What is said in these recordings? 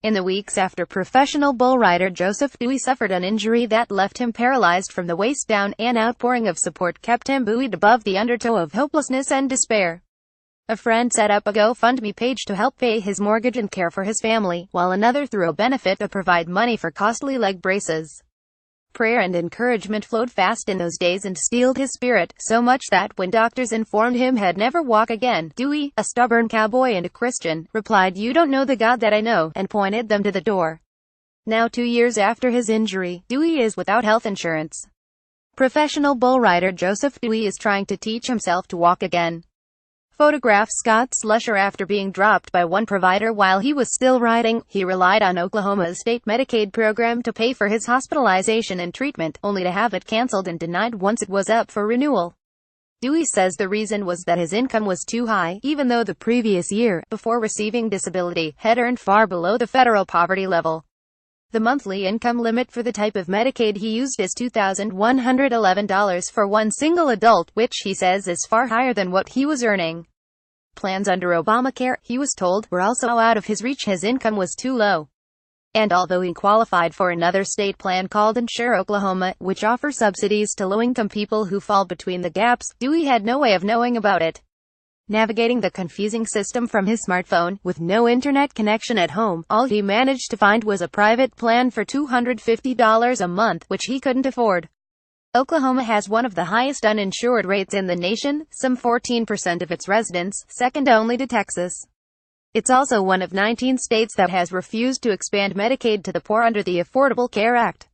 In the weeks after professional bull rider Joseph Dewey suffered an injury that left him paralyzed from the waist down, an outpouring of support kept him buoyed above the undertow of hopelessness and despair. A friend set up a GoFundMe page to help pay his mortgage and care for his family, while another threw a benefit to provide money for costly leg braces. Prayer and encouragement flowed fast in those days and steeled his spirit, so much that when doctors informed him he'd never walk again, Dewey, a stubborn cowboy and a Christian, replied, "You don't know the God that I know," and pointed them to the door. Now 2 years after his injury, Dewey is without health insurance. Professional bull rider Joseph Dewey is trying to teach himself to walk again. Photograph Scott Slusher. After being dropped by one provider while he was still riding, he relied on Oklahoma's state Medicaid program to pay for his hospitalization and treatment, only to have it canceled and denied once it was up for renewal. Dewey says the reason was that his income was too high, even though the previous year, before receiving disability, had earned far below the federal poverty level. The monthly income limit for the type of Medicaid he used is $2,111 for one single adult, which he says is far higher than what he was earning. Plans under Obamacare, he was told, were also out of his reach. His income was too low. And although he qualified for another state plan called Insure Oklahoma, which offers subsidies to low-income people who fall between the gaps, Dewey had no way of knowing about it. Navigating the confusing system from his smartphone, with no internet connection at home, all he managed to find was a private plan for $250 a month, which he couldn't afford. Oklahoma has one of the highest uninsured rates in the nation, some 14% of its residents, second only to Texas. It's also one of 19 states that has refused to expand Medicaid to the poor under the Affordable Care Act.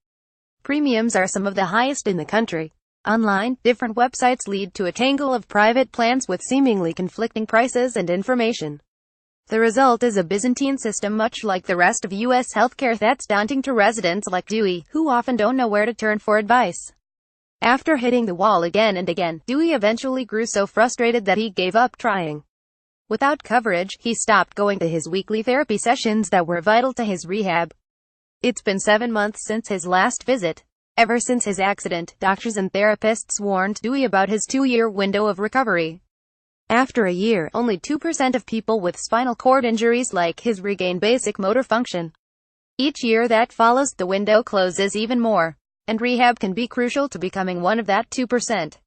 Premiums are some of the highest in the country. Online, different websites lead to a tangle of private plans with seemingly conflicting prices and information. The result is a Byzantine system much like the rest of U.S. healthcare that's daunting to residents like Dewey, who often don't know where to turn for advice. After hitting the wall again and again, Dewey eventually grew so frustrated that he gave up trying. Without coverage, he stopped going to his weekly therapy sessions that were vital to his rehab. It's been 7 months since his last visit. Ever since his accident, doctors and therapists warned Dewey about his 2-year window of recovery. After a year, only 2% of people with spinal cord injuries like his regain basic motor function. Each year that follows, the window closes even more. And rehab can be crucial to becoming one of that 2%.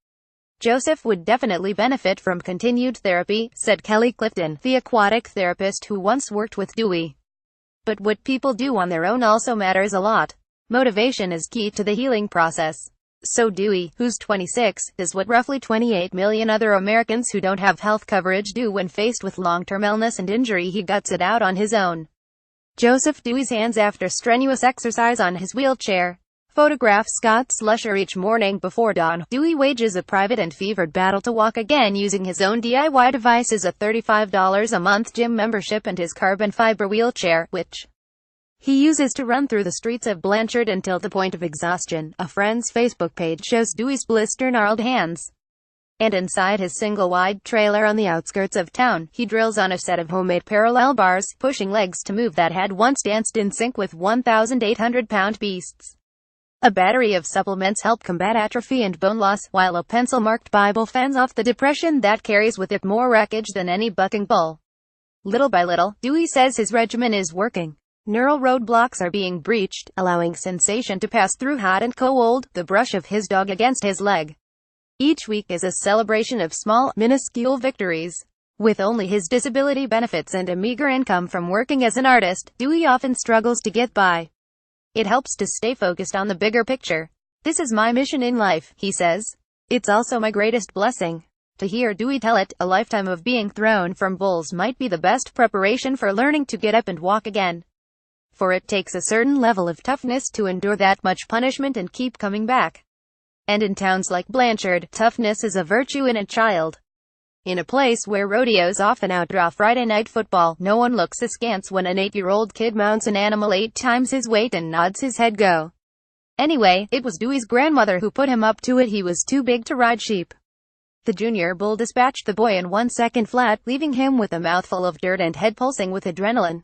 Joseph would definitely benefit from continued therapy, said Kelly Clifton, the aquatic therapist who once worked with Dewey. But what people do on their own also matters a lot. Motivation is key to the healing process. So Dewey, who's 26, does what roughly 28 million other Americans who don't have health coverage do when faced with long-term illness and injury. He guts it out on his own. Joseph Dewey's hands after strenuous exercise on his wheelchair. Photograph Scott Slusher. Each morning before dawn, Dewey wages a private and fevered battle to walk again using his own DIY devices, a $35 a month gym membership and his carbon fiber wheelchair, which he uses to run through the streets of Blanchard until the point of exhaustion. A friend's Facebook page shows Dewey's blister-gnarled hands. And inside his single-wide trailer on the outskirts of town, he drills on a set of homemade parallel bars, pushing legs to move that had once danced in sync with 1,800-pound beasts. A battery of supplements help combat atrophy and bone loss, while a pencil-marked Bible fends off the depression that carries with it more wreckage than any bucking bull. Little by little, Dewey says his regimen is working. Neural roadblocks are being breached, allowing sensation to pass through hot and cold, the brush of his dog against his leg. Each week is a celebration of small, minuscule victories. With only his disability benefits and a meager income from working as an artist, Dewey often struggles to get by. It helps to stay focused on the bigger picture. "This is my mission in life," he says. "It's also my greatest blessing." To hear Dewey tell it, a lifetime of being thrown from bulls might be the best preparation for learning to get up and walk again. For it takes a certain level of toughness to endure that much punishment and keep coming back. And in towns like Blanchard, toughness is a virtue in a child. In a place where rodeos often outdraw Friday night football, no one looks askance when an 8-year-old kid mounts an animal 8 times his weight and nods his head go. Anyway, it was Dewey's grandmother who put him up to it. He was too big to ride sheep. The junior bull dispatched the boy in 1 second flat, leaving him with a mouthful of dirt and head pulsing with adrenaline.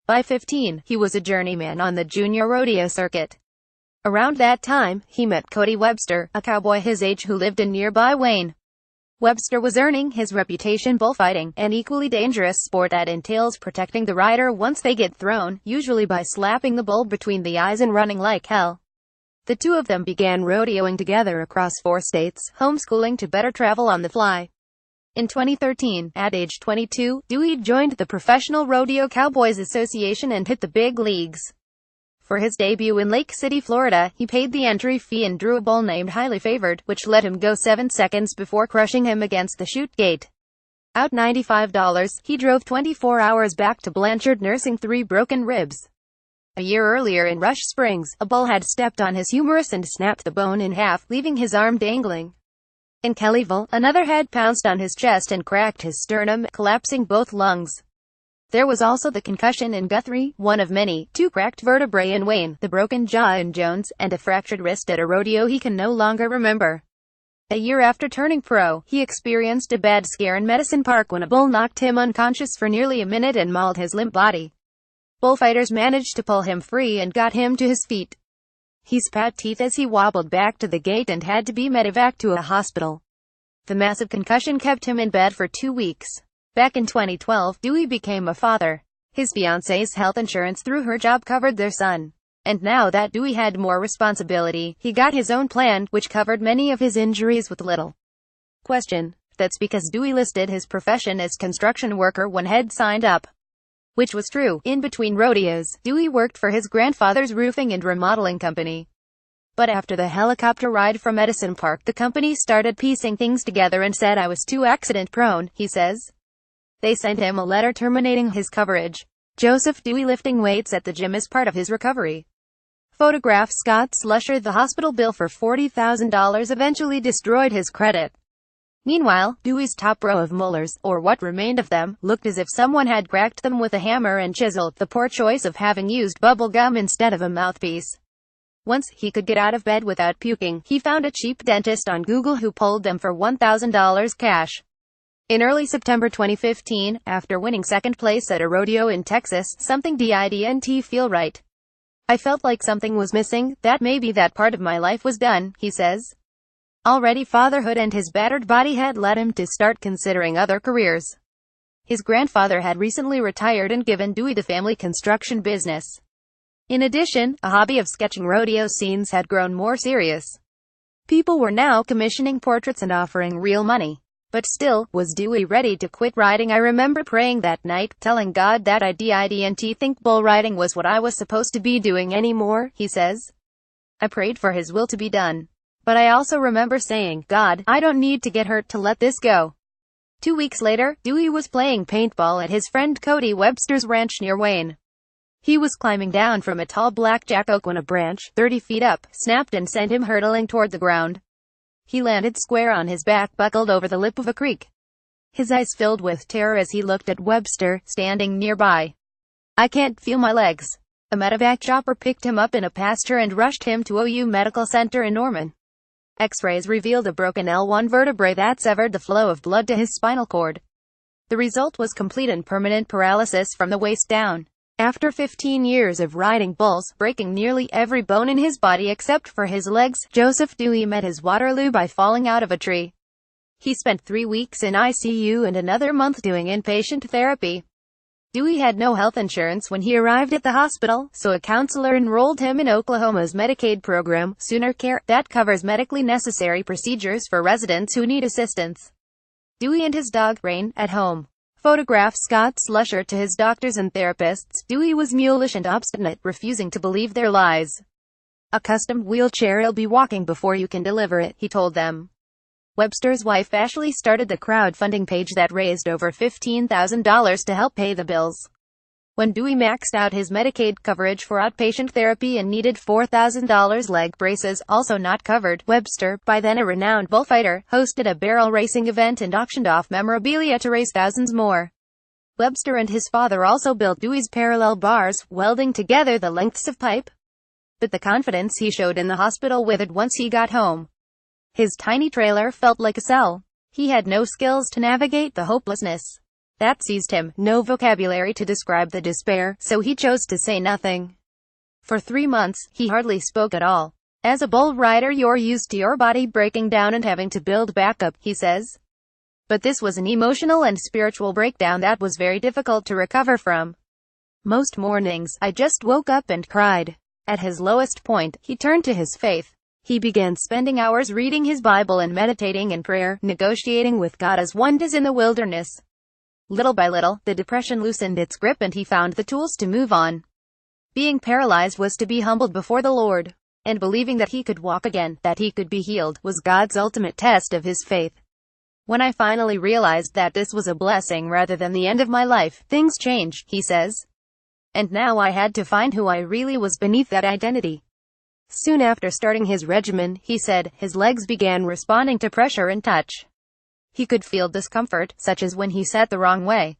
By 15, he was a journeyman on the junior rodeo circuit. Around that time, he met Cody Webster, a cowboy his age who lived in nearby Wayne. Webster was earning his reputation bullfighting, an equally dangerous sport that entails protecting the rider once they get thrown, usually by slapping the bull between the eyes and running like hell. The two of them began rodeoing together across 4 states, homeschooling to better travel on the fly. In 2013, at age 22, Dewey joined the Professional Rodeo Cowboys Association and hit the big leagues. For his debut in Lake City, Florida, he paid the entry fee and drew a bull named Highly Favored, which let him go 7 seconds before crushing him against the chute gate. Out $95, he drove 24 hours back to Blanchard nursing 3 broken ribs. A year earlier in Rush Springs, a bull had stepped on his humerus and snapped the bone in half, leaving his arm dangling. In Kellyville, another had pounced on his chest and cracked his sternum, collapsing both lungs. There was also the concussion in Guthrie, one of many, 2 cracked vertebrae in Wayne, the broken jaw in Jones, and a fractured wrist at a rodeo he can no longer remember. A year after turning pro, he experienced a bad scare in Medicine Park when a bull knocked him unconscious for nearly a minute and mauled his limp body. Bullfighters managed to pull him free and got him to his feet. He spat teeth as he wobbled back to the gate and had to be medevaced to a hospital. The massive concussion kept him in bed for 2 weeks. Back in 2012, Dewey became a father. His fiancée's health insurance through her job covered their son. And now that Dewey had more responsibility, he got his own plan, which covered many of his injuries with little question. That's because Dewey listed his profession as construction worker when he'd signed up. Which was true. In between rodeos, Dewey worked for his grandfather's roofing and remodeling company. But after the helicopter ride from Medicine Park, the company started piecing things together and said I was too accident-prone, he says. They sent him a letter terminating his coverage. Joseph Dewey lifting weights at the gym is part of his recovery. Photograph Scott Slusher. The hospital bill for $40,000 eventually destroyed his credit. Meanwhile, Dewey's top row of molars, or what remained of them, looked as if someone had cracked them with a hammer and chisel, the poor choice of having used bubble gum instead of a mouthpiece. Once he could get out of bed without puking, he found a cheap dentist on Google who pulled them for $1,000 cash. In early September 2015, after winning 2nd place at a rodeo in Texas, something didn't feel right. I felt like something was missing, that maybe that part of my life was done, he says. Already fatherhood and his battered body had led him to start considering other careers. His grandfather had recently retired and given Dewey the family construction business. In addition, a hobby of sketching rodeo scenes had grown more serious. People were now commissioning portraits and offering real money. But still, was Dewey ready to quit riding? I remember praying that night, telling God that I didn't think bull riding was what I was supposed to be doing anymore, he says. I prayed for his will to be done. But I also remember saying, God, I don't need to get hurt to let this go. 2 weeks later, Dewey was playing paintball at his friend Cody Webster's ranch near Wayne. He was climbing down from a tall blackjack oak when a branch, 30 feet up, snapped and sent him hurtling toward the ground. He landed square on his back, buckled over the lip of a creek. His eyes filled with terror as he looked at Webster, standing nearby. I can't feel my legs. A medevac chopper picked him up in a pasture and rushed him to OU Medical Center in Norman. X-rays revealed a broken L1 vertebrae that severed the flow of blood to his spinal cord. The result was complete and permanent paralysis from the waist down. After 15 years of riding bulls, breaking nearly every bone in his body except for his legs, Joseph Dewey met his Waterloo by falling out of a tree. He spent 3 weeks in ICU and another month doing inpatient therapy. Dewey had no health insurance when he arrived at the hospital, so a counselor enrolled him in Oklahoma's Medicaid program, Sooner Care, that covers medically necessary procedures for residents who need assistance. Dewey and his dog, Rain, at home. Photograph Scott Slusher. To his doctors and therapists, Dewey was mulish and obstinate, refusing to believe their lies. A custom wheelchair, "I'll be walking before you can deliver it," he told them. Webster's wife Ashley started the crowdfunding page that raised over $15,000 to help pay the bills. When Dewey maxed out his Medicaid coverage for outpatient therapy and needed $4,000 leg braces, also not covered, Webster, by then a renowned bullfighter, hosted a barrel racing event and auctioned off memorabilia to raise thousands more. Webster and his father also built Dewey's parallel bars, welding together the lengths of pipe. But the confidence he showed in the hospital withered once he got home. His tiny trailer felt like a cell. He had no skills to navigate the hopelessness that seized him, no vocabulary to describe the despair, so he chose to say nothing. For 3 months, he hardly spoke at all. As a bull rider, you're used to your body breaking down and having to build back up, he says. But this was an emotional and spiritual breakdown that was very difficult to recover from. Most mornings, I just woke up and cried. At his lowest point, he turned to his faith. He began spending hours reading his Bible and meditating in prayer, negotiating with God as one does in the wilderness. Little by little, the depression loosened its grip and he found the tools to move on. Being paralyzed was to be humbled before the Lord. And believing that he could walk again, that he could be healed, was God's ultimate test of his faith. When I finally realized that this was a blessing rather than the end of my life, things changed, he says. And now I had to find who I really was beneath that identity. Soon after starting his regimen, he said, his legs began responding to pressure and touch. He could feel discomfort, such as when he sat the wrong way.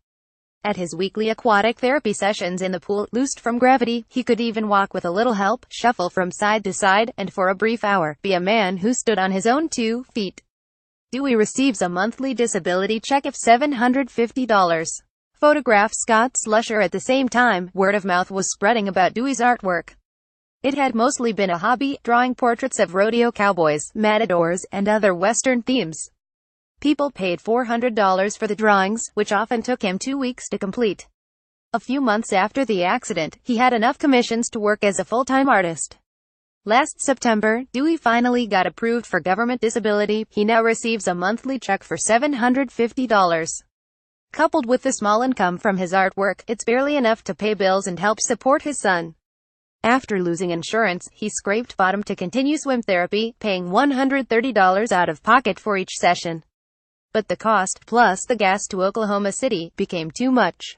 At his weekly aquatic therapy sessions in the pool, loosed from gravity, he could even walk with a little help, shuffle from side to side, and for a brief hour, be a man who stood on his own 2 feet. Dewey receives a monthly disability check of $750. Photograph Scott Slusher. At the same time, word of mouth was spreading about Dewey's artwork. It had mostly been a hobby, drawing portraits of rodeo cowboys, matadors, and other Western themes. People paid $400 for the drawings, which often took him 2 weeks to complete. A few months after the accident, he had enough commissions to work as a full-time artist. Last September, Dewey finally got approved for government disability. He now receives a monthly check for $750. Coupled with the small income from his artwork, it's barely enough to pay bills and help support his son. After losing insurance, he scraped bottom to continue swim therapy, paying $130 out of pocket for each session. But the cost, plus the gas to Oklahoma City, became too much.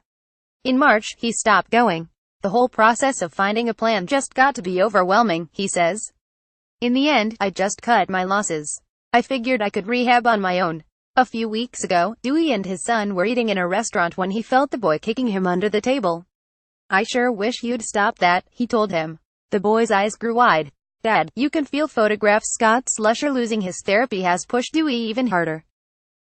In March, he stopped going. The whole process of finding a plan just got to be overwhelming, he says. In the end, I just cut my losses. I figured I could rehab on my own. A few weeks ago, Dewey and his son were eating in a restaurant when he felt the boy kicking him under the table. I sure wish you'd stop that, he told him. The boy's eyes grew wide. Dad, you can feel. Photograph Scott Slusher. Losing his therapy has pushed Dewey even harder.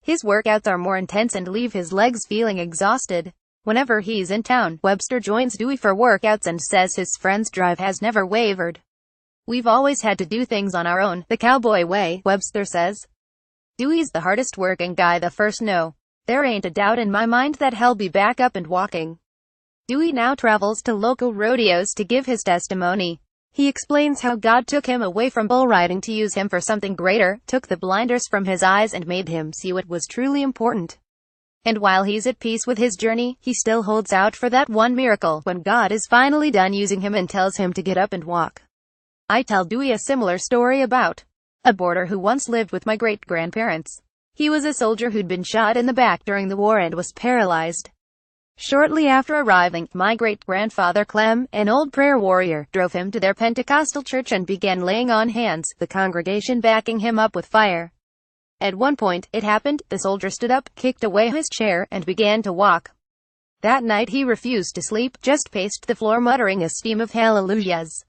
His workouts are more intense and leave his legs feeling exhausted. Whenever he's in town, Webster joins Dewey for workouts and says his friend's drive has never wavered. We've always had to do things on our own, the cowboy way, Webster says. Dewey's the hardest working guy the first know. There ain't a doubt in my mind that he'll be back up and walking. Dewey now travels to local rodeos to give his testimony. He explains how God took him away from bull riding to use him for something greater, took the blinders from his eyes and made him see what was truly important. And while he's at peace with his journey, he still holds out for that one miracle, when God is finally done using him and tells him to get up and walk. I tell Dewey a similar story about a boarder who once lived with my great-grandparents. He was a soldier who'd been shot in the back during the war and was paralyzed. Shortly after arriving, my great-grandfather Clem, an old prayer warrior, drove him to their Pentecostal church and began laying on hands, the congregation backing him up with fire. At one point, it happened, the soldier stood up, kicked away his chair, and began to walk. That night he refused to sleep, just paced the floor muttering a stream of hallelujahs.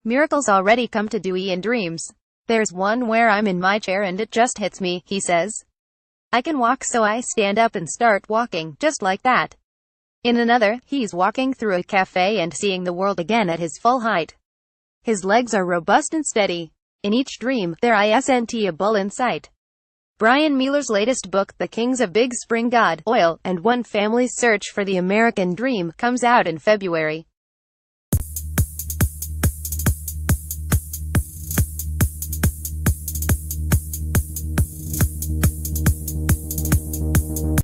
Miracles already come to Dewey in dreams. There's one where I'm in my chair and it just hits me, he says. I can walk, so I stand up and start walking, just like that. In another, he's walking through a cafe and seeing the world again at his full height. His legs are robust and steady. In each dream, there isn't a bull in sight. Brian Mueller's latest book, The Kings of Big Spring, God, Oil, and One Family's Search for the American Dream, comes out in February.